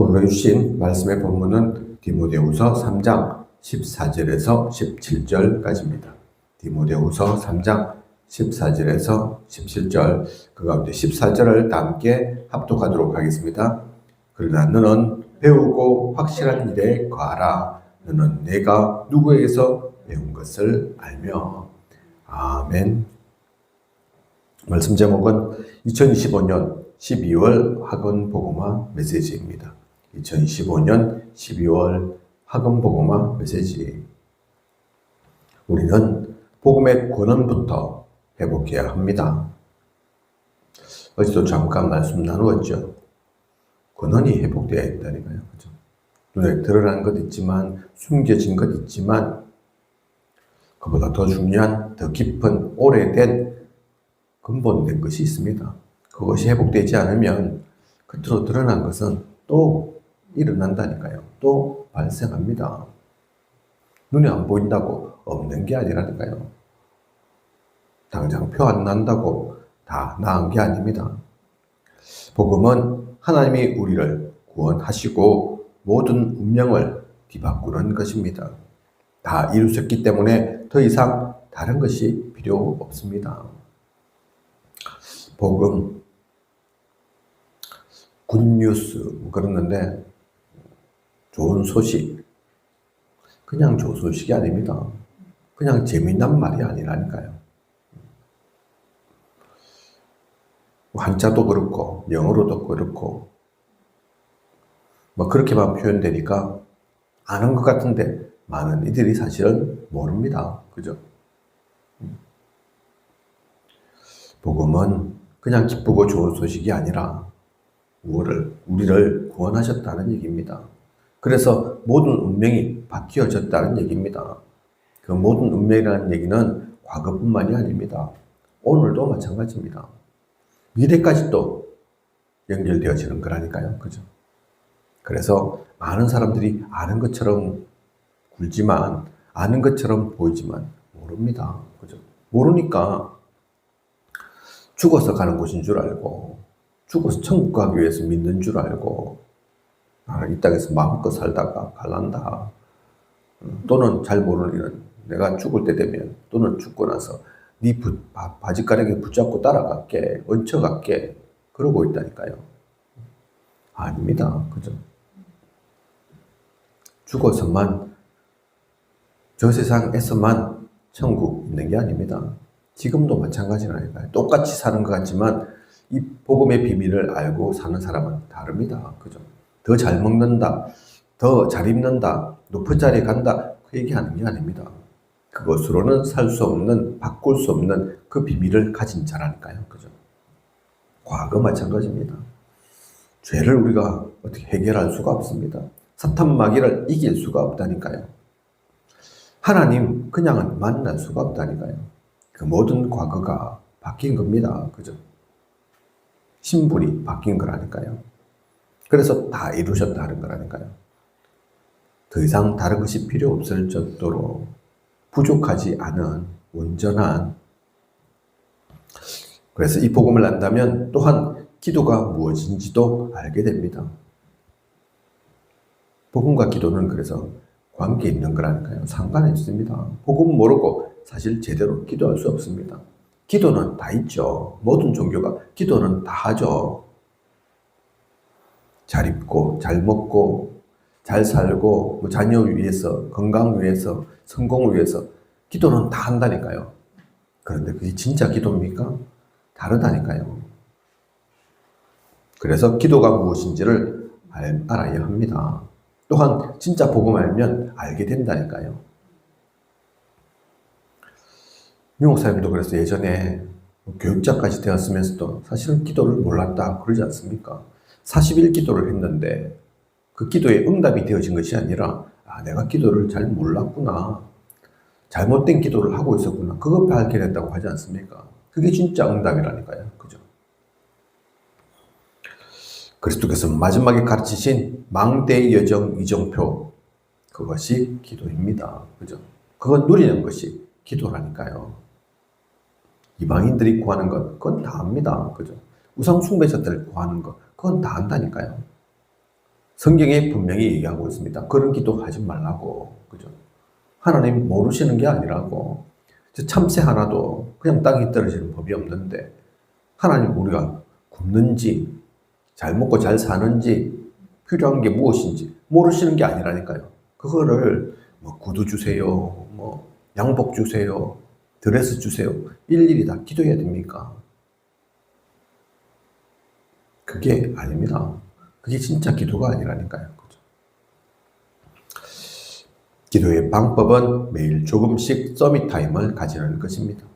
오늘 해주신 말씀의 본문은 디모데후서 3장 14절에서 17절까지입니다. 디모데후서 3장 14절에서 17절, 그 가운데 14절을 다 함께 합독하도록 하겠습니다. 그러나 너는 배우고 확실한 일에 거하라. 너는 내가 누구에게서 배운 것을 알며. 아멘. 말씀 제목은 2025년 12월 학원 복음화 메시지입니다. 2025년 12월 학원 복음화 메시지. 우리는 복음의 권원부터 회복해야 합니다. 어제도 잠깐 말씀 나누었죠. 권원이 회복되어야 한다니까요. 그죠? 눈에 드러난 것 있지만, 숨겨진 것 있지만, 그보다 더 중요한, 더 깊은, 오래된 근본된 것이 있습니다. 그것이 회복되지 않으면 겉으로 드러난 것은 또 일어난다니까요. 또 발생합니다. 눈에 안 보인다고 없는 게 아니라니까요. 당장 표 안 난다고 다 나은 게 아닙니다. 복음은 하나님이 우리를 구원하시고 모든 운명을 뒤바꾸는 것입니다. 다 이루셨기 때문에 더 이상 다른 것이 필요 없습니다. 복음, 굿뉴스 그러는데 좋은 소식, 그냥 좋은 소식이 아닙니다. 그냥 재미난 말이 아니라니까요. 한자도 그렇고 영어로도 그렇고 뭐 그렇게만 표현되니까 아는 것 같은데 많은 이들이 사실은 모릅니다. 그죠? 복음은 그냥 기쁘고 좋은 소식이 아니라 우리를 구원하셨다는 얘기입니다. 그래서 모든 운명이 바뀌어졌다는 얘기입니다. 그 모든 운명이라는 얘기는 과거뿐만이 아닙니다. 오늘도 마찬가지입니다. 미래까지도 연결되어지는 거라니까요. 그죠? 그래서 많은 사람들이 아는 것처럼 굴지만, 아는 것처럼 보이지만 모릅니다. 그죠? 모르니까 죽어서 가는 곳인 줄 알고, 죽어서 천국 가기 위해서 믿는 줄 알고, 이 땅에서 마음껏 살다가 갈란다. 또는 잘 모르는 일은 내가 죽을 때 되면, 또는 죽고 나서 네 바지가락에 붙잡고 따라갈게, 얹혀갈게, 그러고 있다니까요. 아닙니다. 그죠? 죽어서만, 저 세상에서만 천국 있는 게 아닙니다. 지금도 마찬가지라니까요. 똑같이 사는 것 같지만 이 복음의 비밀을 알고 사는 사람은 다릅니다. 그죠? 더 잘 먹는다, 더 잘 입는다, 높은 자리에 간다, 그 얘기하는 게 아닙니다. 그것으로는 살 수 없는, 바꿀 수 없는 그 비밀을 가진 자라니까요. 그죠? 과거 마찬가지입니다. 죄를 우리가 어떻게 해결할 수가 없습니다. 사탄 마귀를 이길 수가 없다니까요. 하나님 그냥은 만날 수가 없다니까요. 그 모든 과거가 바뀐 겁니다. 그죠? 신분이 바뀐 거라니까요. 그래서 다 이루셨다는 거라니까요. 더 이상 다른 것이 필요 없을 정도로 부족하지 않은 온전한, 그래서 이 복음을 안다면 또한 기도가 무엇인지도 알게 됩니다. 복음과 기도는 그래서 관계 있는 거라니까요. 상관이 없습니다. 복음 모르고 사실 제대로 기도할 수 없습니다. 기도는 다 있죠. 모든 종교가 기도는 다 하죠. 잘 입고, 잘 먹고, 잘 살고, 뭐 자녀 위해서, 건강 위해서, 성공을 위해서 기도는 다 한다니까요. 그런데 그게 진짜 기도입니까? 다르다니까요. 그래서 기도가 무엇인지를 알아야 합니다. 또한 진짜 복음 알면 알게 된다니까요. 유목사님도 그래서 예전에 교육자까지 되었으면서도 사실은 기도를 몰랐다 그러지 않습니까? 40일 기도를 했는데 그 기도에 응답이 되어진 것이 아니라 내가 기도를 잘 몰랐구나, 잘못된 기도를 하고 있었구나, 그거 발견했다고 하지 않습니까? 그게 진짜 응답이라니까요. 그죠? 그리스도께서 마지막에 가르치신 망대의 여정 이정표, 그것이 기도입니다. 그죠? 그건 누리는 것이 기도라니까요. 이방인들이 구하는 것, 그건 다 합니다. 그죠? 우상 숭배자들 구하는 것, 그건 다 한다니까요. 성경에 분명히 얘기하고 있습니다. 그런 기도 하지 말라고. 그죠? 하나님 모르시는 게 아니라고. 참새 하나도 그냥 땅에 떨어지는 법이 없는데 하나님 우리가 굶는지 잘 먹고 잘 사는지 필요한 게 무엇인지 모르시는 게 아니라니까요. 그거를 뭐 구두 주세요, 뭐 양복 주세요, 드레스 주세요 일일이 다 기도해야 됩니까? 그게 아닙니다. 그게 진짜 기도가 아니라니까요. 그죠? 기도의 방법은 매일 조금씩 서밋 타임을 가지는 것입니다.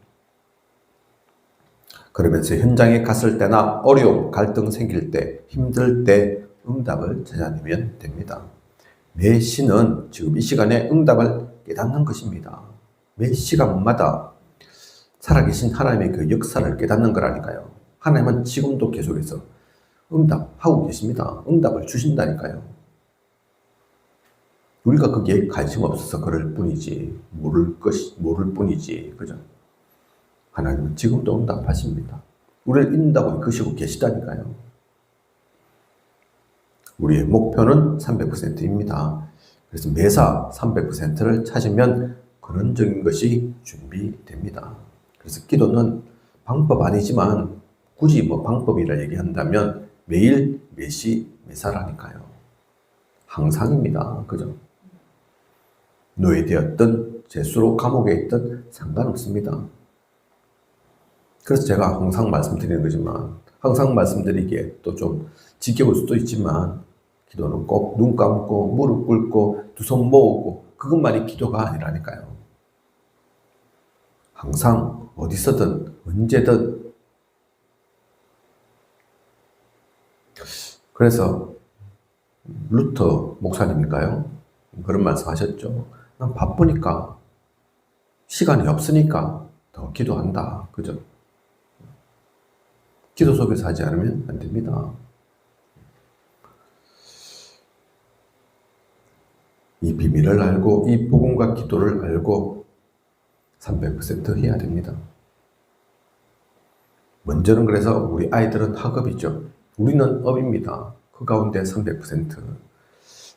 그러면서 현장에 갔을 때나 어려움, 갈등 생길 때, 힘들 때 응답을 찾아내면 됩니다. 매 시는 지금 이 시간에 응답을 깨닫는 것입니다. 매 시간마다 살아계신 하나님의 그 역사를 깨닫는 거라니까요. 하나님은 지금도 계속해서 응답하고 계십니다. 응답을 주신다니까요. 우리가 거기에 관심 없어서 그럴 뿐이지, 모를 뿐이지, 그죠? 하나님은 지금도 응답하십니다. 우리를 인도하고 이끄시고 계시다니까요. 우리의 목표는 300%입니다. 그래서 매사 300%를 찾으면 근원적인 것이 준비됩니다. 그래서 기도는 방법 아니지만 굳이 뭐 방법이라 얘기한다면 매일, 매시, 매사라니까요. 항상입니다. 그죠? 노예되었든 재수로 감옥에 있든 상관없습니다. 그래서 제가 항상 말씀드리는 거지만 항상 말씀드리기에 또 좀 지겨울 수도 있지만 기도는 꼭 눈 감고 무릎 꿇고 두 손 모으고 그것만이 기도가 아니라니까요. 항상 어디서든 언제든. 그래서 루터 목사님인가요? 그런 말씀 하셨죠. 난 바쁘니까 시간이 없으니까 더 기도한다. 그죠? 기도 속에서 하지 않으면 안 됩니다. 이 비밀을 알고 이 복음과 기도를 알고 300% 해야 됩니다. 먼저는 그래서 우리 아이들은 학업이죠. 우리는 업입니다. 그 가운데 300%.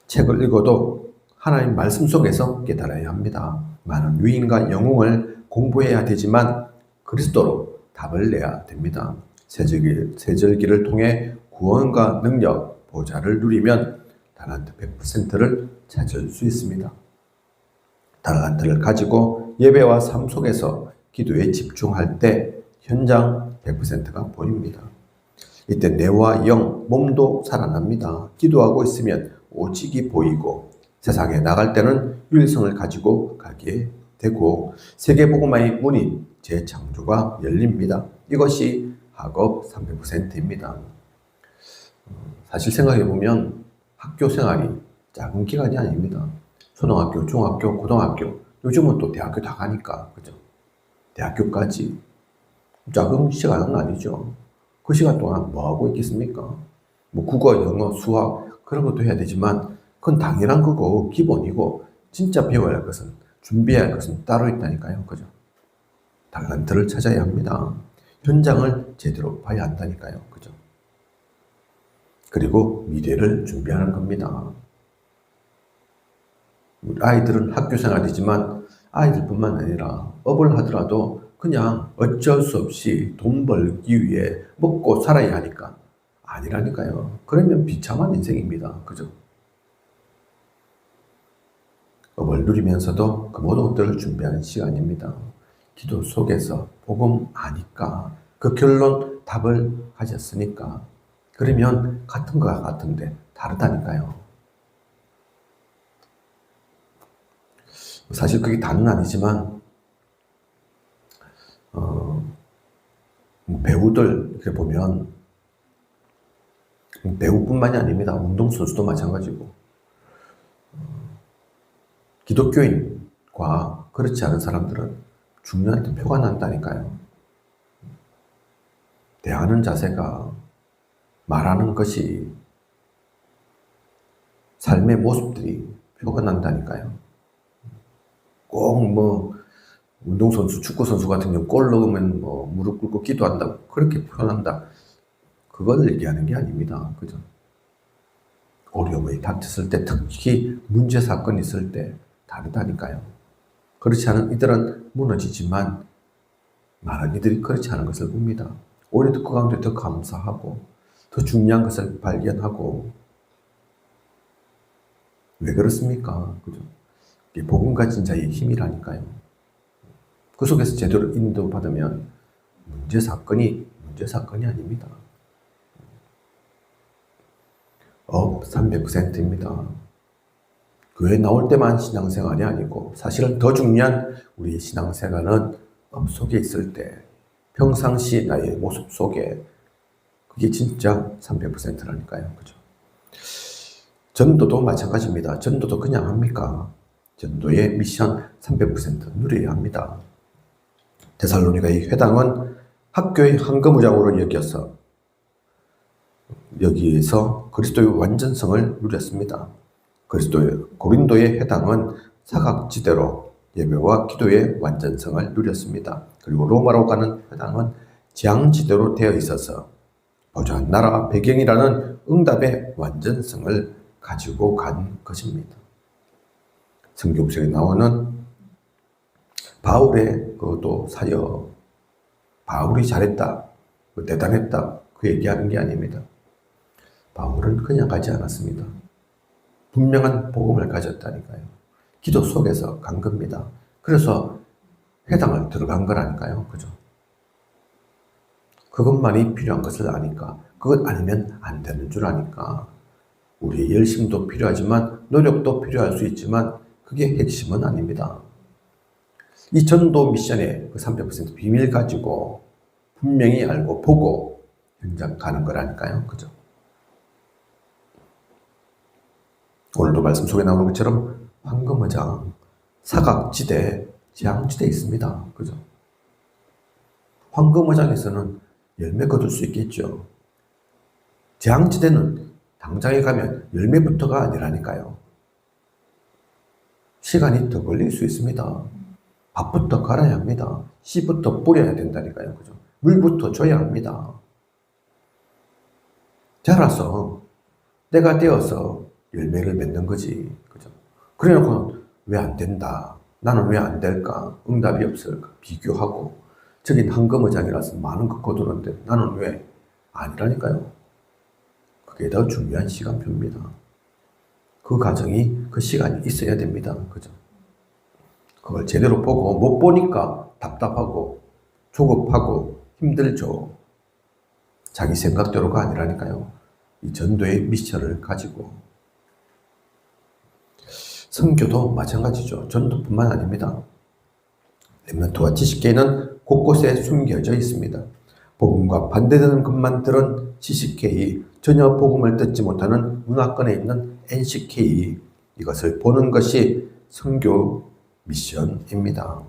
책을 읽어도 하나님 말씀 속에서 깨달아야 합니다. 많은 유인과 영웅을 공부해야 되지만 그리스도로 답을 내야 됩니다. 세절기를 통해 구원과 능력, 보좌를 누리면 달란트 100%를 찾을 수 있습니다. 달란트를 가지고 예배와 삶 속에서 기도에 집중할 때 현장 100%가 보입니다. 이때 뇌와 영, 몸도 살아납니다. 기도하고 있으면 오직이 보이고 세상에 나갈 때는 유일성을 가지고 가게 되고 세계복음화의 문이 재창조가 열립니다. 이것이 학업 300%입니다. 사실 생각해보면 학교 생활이 작은 기간이 아닙니다. 초등학교, 중학교, 고등학교, 요즘은 또 대학교 다 가니까, 그죠? 대학교까지 작은 시간은 아니죠. 그 시간 동안 뭐 하고 있겠습니까? 뭐 국어, 영어, 수학 그런 것도 해야 되지만 그건 당연한 거고 기본이고 진짜 배워야 할 것은 준비해야 할 것은 따로 있다니까요. 그죠? 달란트를 찾아야 합니다. 현장을 제대로 봐야 한다니까요. 그죠? 그리고 미래를 준비하는 겁니다. 아이들은 학교 생활이지만 아이들뿐만 아니라 업을 하더라도 그냥 어쩔 수 없이 돈 벌기 위해 먹고 살아야 하니까 아니라니까요. 그러면 비참한 인생입니다. 그죠? 업을 누리면서도 그 모든 것들을 준비하는 시간입니다. 기도 속에서 복음 아니까 그 결론 답을 가졌으니까 그러면 같은 거와 같은데 다르다니까요. 사실 그게 다는 아니지만 배우들 이렇게 보면 배우뿐만이 아닙니다. 운동선수도 마찬가지고 기독교인과 그렇지 않은 사람들은 중요한 데 표가 난다니까요. 대하는 자세가 말하는 것이 삶의 모습들이 표가 난다니까요. 꼭 뭐 운동선수, 축구선수 같은 경우 골 넣으면 뭐 무릎 꿇고 기도한다 그렇게 표현한다. 그걸 얘기하는 게 아닙니다. 그죠? 어려움이 닥쳤을 때, 특히 문제 사건이 있을 때 다르다니까요. 그렇지 않은 이들은 무너지지만 많은 이들이 그렇지 않은 것을 봅니다. 오히려 그 가운데 더 감사하고 더 중요한 것을 발견하고. 왜 그렇습니까? 그죠? 이게 복음 가진 자의 힘이라니까요. 그 속에서 제대로 인도받으면 문제 사건이 아닙니다. 300%입니다. 교회 나올 때만 신앙생활이 아니고 사실은 더 중요한 우리의 신앙생활은 업 속에 있을 때, 평상시 나의 모습 속에, 그게 진짜 300%라니까요. 그죠? 전도도 마찬가지입니다. 전도도 그냥 합니까? 전도의 미션 300% 누려야 합니다. 데살로니가의 회당은 학교의 한거무장으로 여겨서 여기에서 그리스도의 완전성을 누렸습니다. 고린도의 회당은 사각지대로 예배와 기도의 완전성을 누렸습니다. 그리고 로마로 가는 회당은 재앙지대로 되어 있어서 보좌한 나라 배경이라는 응답의 완전성을 가지고 간 것입니다. 성경책에 나오는 바울의 그도 사역, 바울이 잘했다, 대단했다, 그 얘기하는 게 아닙니다. 바울은 그냥 가지 않았습니다. 분명한 복음을 가졌다니까요. 기도 속에서 간 겁니다. 그래서 회당을 들어간 거라니까요. 그죠? 그것만이 필요한 것을 아니까, 그것 아니면 안 되는 줄 아니까. 우리의 열심도 필요하지만, 노력도 필요할 수 있지만, 그게 핵심은 아닙니다. 이 전도 미션의 그 300% 비밀 가지고 분명히 알고 보고 현장 가는 거라니까요. 그죠? 오늘도 말씀 속에 나오는 것처럼 황금어장, 사각지대, 재앙지대에 있습니다. 그죠? 황금어장에서는 열매 거둘 수 있겠죠. 재앙지대는 당장에 가면 열매부터가 아니라니까요. 시간이 더 걸릴 수 있습니다. 밥부터 갈아야 합니다. 씨부터 뿌려야 된다니까요. 그죠? 물부터 줘야 합니다. 자라서 때가 되어서 열매를 맺는 거지. 그죠? 그래 놓고 왜 안 된다? 나는 왜 안 될까? 응답이 없을까? 비교하고. 저긴 한금어장이라서 많은 것 거두는데 나는 왜? 아니라니까요. 그게 더 중요한 시간표입니다. 그 과정이, 그 시간이 있어야 됩니다. 그죠? 그걸 제대로 보고 못 보니까 답답하고 조급하고 힘들죠. 자기 생각대로가 아니라니까요. 이 전도의 미션을 가지고. 선교도 마찬가지죠. 전도뿐만 아닙니다. 렘넌트와 지식계는 곳곳에 숨겨져 있습니다. 복음과 반대되는 것만 들은 지식K, 전혀 복음을 듣지 못하는 문화권에 있는 NCK, 이것을 보는 것이 선교 미션입니다.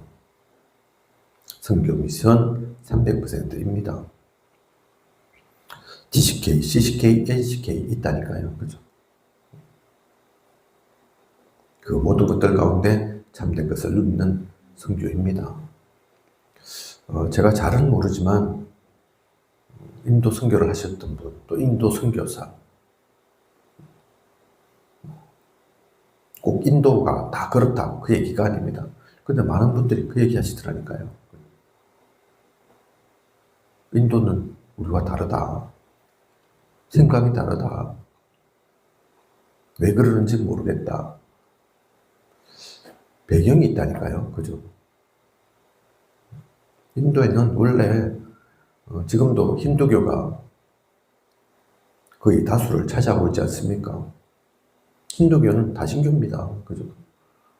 선교 미션 300%입니다. 지식K, CCK, NCK 있다니까요. 그죠? 그 모든 것들 가운데 참된 것을 누리는 선교입니다. 제가 잘은 모르지만 인도 선교를 하셨던 분, 또 인도 선교사, 꼭 인도가 다 그렇다, 그 얘기가 아닙니다. 근데 많은 분들이 그 얘기 하시더라니까요. 인도는 우리와 다르다. 생각이 다르다. 왜 그러는지 모르겠다. 배경이 있다니까요. 그죠? 인도에는 원래 지금도 힌두교가 거의 다수를 차지하고 있지 않습니까? 힌두교는 다신교입니다. 그죠?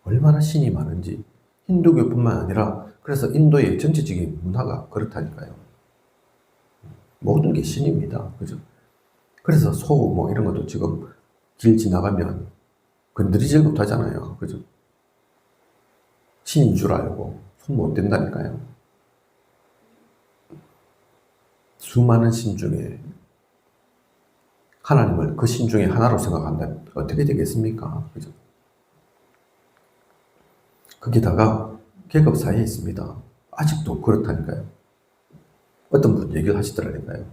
얼마나 신이 많은지. 힌두교뿐만 아니라 그래서 인도의 전체적인 문화가 그렇다니까요. 모든 게 신입니다. 그죠? 그래서 소 뭐 이런 것도 지금 길 지나가면 건드리질 못하잖아요. 그죠? 신인 줄 알고 손 못 댄다니까요. 수많은 신 중에 하나님을 그 신 중에 하나로 생각한다면 어떻게 되겠습니까? 그죠? 거기다가 계급 사이에 있습니다. 아직도 그렇다니까요. 어떤 분 얘기를 하시더라니까요.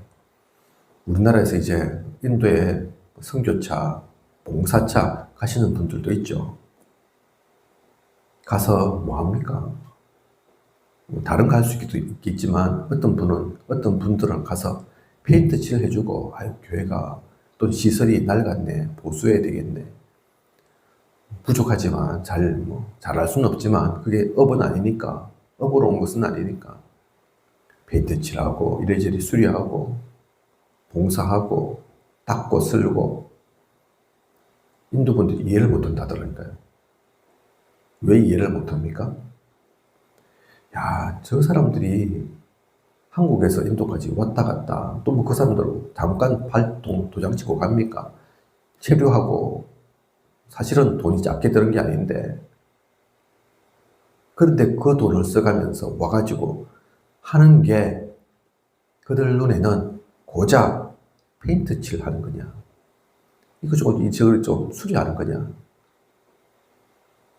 우리나라에서 이제 인도에 선교차 봉사차 가시는 분들도 있죠. 가서 뭐 합니까? 다른 거 할 수 있겠지만 어떤 분들은 가서 페인트 칠 해주고, 아유, 교회가 또 시설이 낡았네, 보수해야 되겠네. 부족하지만 잘할 수는 없지만 그게 업은 아니니까, 업으로 온 것은 아니니까 페인트 칠하고 이래저래 수리하고 봉사하고 닦고 쓸고. 인도분들이 이해를 못한다더라니까요. 왜 이해를 못합니까? 야, 저 사람들이 한국에서 인도까지 왔다 갔다, 또 뭐 그 사람들 잠깐 발동 도장 찍고 갑니까? 체류하고, 사실은 돈이 작게 드는 게 아닌데, 그런데 그 돈을 써가면서 와가지고 하는 게 그들 눈에는 고작 페인트 칠 하는 거냐, 이걸 좀 수리하는 거냐.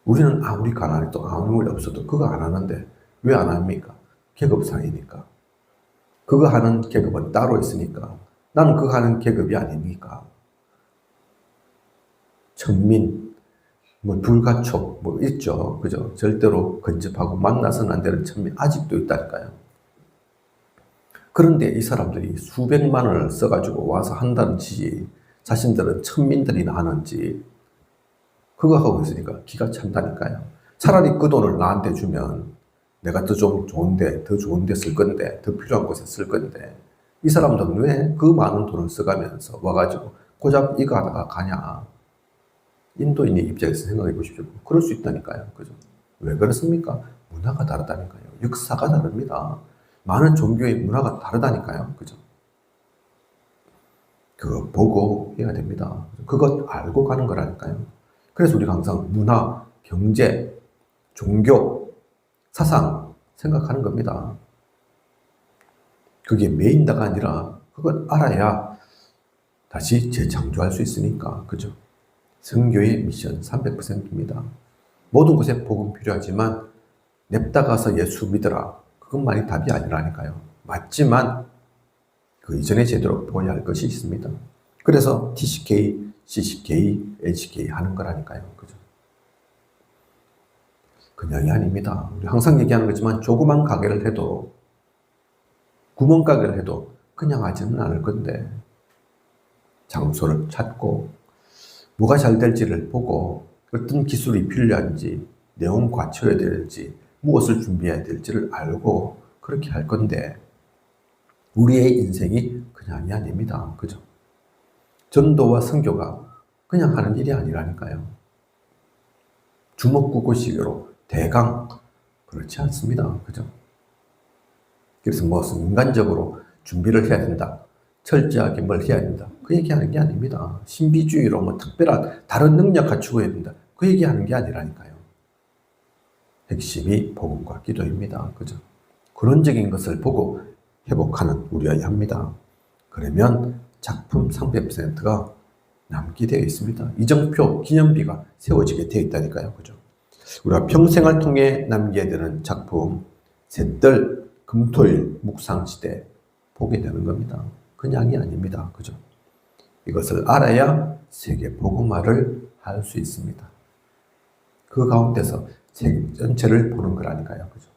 우리는 아무리 가난해도 아무리 없어도 그거 안 하는데 왜 안 합니까? 계급상이니까. 그거 하는 계급은 따로 있으니까. 나는 그거 하는 계급이 아니니까. 천민, 불가촉, 있죠. 그죠? 절대로 근접하고 만나서는 안 되는 천민, 아직도 있다니까요. 그런데 이 사람들이 수백만 원을 써가지고 와서 한다는지, 자신들은 천민들이나 하는지, 그거 하고 있으니까 기가 찬다니까요. 차라리 그 돈을 나한테 주면 내가 더 좋은 데 쓸 건데, 더 필요한 곳에 쓸 건데, 이 사람들은 왜 그 많은 돈을 써가면서 와가지고 고작 이거 하다가 가냐. 인도인의 입장에서 생각해 보십시오. 그럴 수 있다니까요. 그죠? 왜 그렇습니까? 문화가 다르다니까요. 역사가 다릅니다. 많은 종교의 문화가 다르다니까요. 그죠? 그거 보고 해야 됩니다. 그거 알고 가는 거라니까요. 그래서 우리가 항상 문화, 경제, 종교, 사상 생각하는 겁니다. 그게 메인다가 아니라 그걸 알아야 다시 재창조할 수 있으니까. 그죠? 선교의 미션 300%입니다. 모든 곳에 복음 필요하지만 냅다 가서 예수 믿어라, 그것만이 답이 아니라니까요. 맞지만 그 이전에 제대로 보여야 할 것이 있습니다. 그래서 TCK, CCK, HK 하는 거라니까요. 그죠? 그냥이 아닙니다. 우리 항상 얘기하는 거지만 조그만 가게를 해도, 구멍가게를 해도 그냥 하지는 않을 건데, 장소를 찾고 뭐가 잘 될지를 보고 어떤 기술이 필요한지, 내용 갖춰야 될지, 무엇을 준비해야 될지를 알고 그렇게 할 건데, 우리의 인생이 그냥이 아닙니다. 그죠? 전도와 선교가 그냥 하는 일이 아니라니까요. 주먹구구식으로 대강 그렇지 않습니다. 그죠? 그래서 무슨 인간적으로 준비를 해야 된다, 철저하게 뭘 해야 된다, 그 얘기하는 게 아닙니다. 신비주의로 특별한 다른 능력 갖추고 해야 된다, 그 얘기하는 게 아니라니까요. 핵심이 복음과 기도입니다. 그죠? 근원적인 것을 보고 회복하는 우리여야 합니다. 그러면 작품 300%가 남게 되어 있습니다. 이정표 기념비가 세워지게 되어 있다니까요. 그죠? 우리가 평생을 통해 남겨야 되는 작품, 셋들 금토일 묵상시대 보게 되는 겁니다. 그냥이 아닙니다. 그죠? 이것을 알아야 세계 복음화를 할 수 있습니다. 그 가운데서 세계 전체를 보는 거라니까요. 그죠?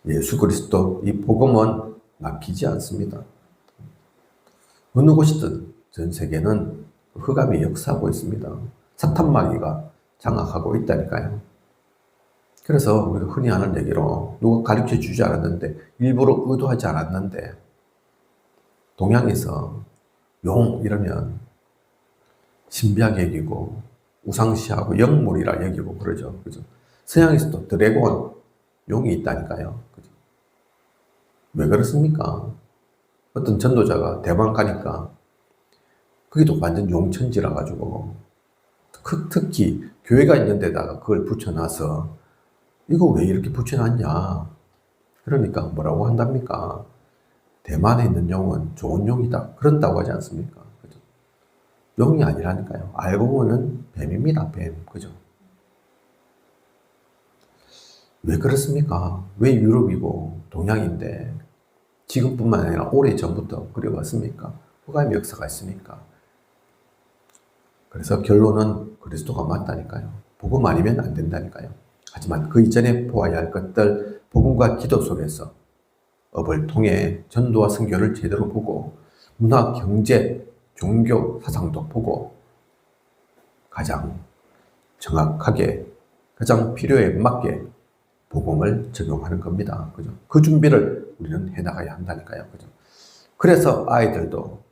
예수 그리스도 이 복음은 막히지 않습니다. 어느 곳이든 전 세계는 흑암이 역사하고 있습니다. 사탄 마귀가 장악하고 있다니까요. 그래서 우리가 흔히 하는 얘기로, 누가 가르쳐 주지 않았는데, 일부러 의도하지 않았는데, 동양에서 용 이러면 신비하게 여기고 우상시하고 영물이라 여기고 그러죠. 그죠? 서양에서도 드래곤, 용이 있다니까요. 그죠? 왜 그렇습니까? 어떤 전도자가 대만 가니까 그게 또 완전 용천지라 가지고, 특히 교회가 있는 데다가 그걸 붙여놔서 이거 왜 이렇게 붙여놨냐. 그러니까 뭐라고 한답니까? 대만에 있는 용은 좋은 용이다, 그런다고 하지 않습니까? 그죠? 용이 아니라니까요. 알고 보면 뱀입니다. 뱀. 그죠? 왜 그렇습니까? 왜 유럽이고 동양인데 지금뿐만 아니라 오래전부터 그래왔습니까? 흑암의 역사가 있으니까. 그래서 결론은 그리스도가 맞다니까요. 복음 아니면 안 된다니까요. 하지만 그 이전에 보아야 할 것들, 복음과 기도 속에서 업을 통해 전도와 선교를 제대로 보고 문화, 경제, 종교, 사상도 보고 가장 정확하게 가장 필요에 맞게 복음을 적용하는 겁니다. 그죠? 그 준비를 우리는 해나가야 한다니까요. 그죠? 그래서 아이들도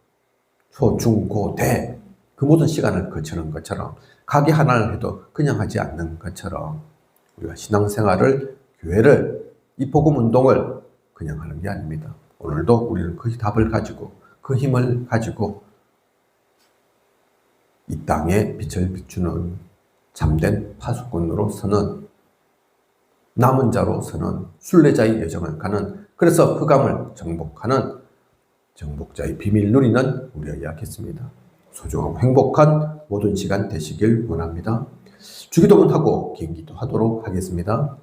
초, 중, 고, 대 그 모든 시간을 거치는 것처럼 가게 하나를 해도 그냥 하지 않는 것처럼 우리가 신앙생활을, 교회를, 이 복음 운동을 그냥 하는 게 아닙니다. 오늘도 우리는 그 답을 가지고 그 힘을 가지고 이 땅에 빛을 비추는 참된 파수꾼으로 서는, 남은 자로 서는 순례자의 여정을 가는, 그래서 흑암을 정복하는 정복자의 비밀 누리는 우리가 이야기했습니다. 소중하고 행복한 모든 시간 되시길 원합니다. 주기도문 하고 기행기도 하도록 하겠습니다.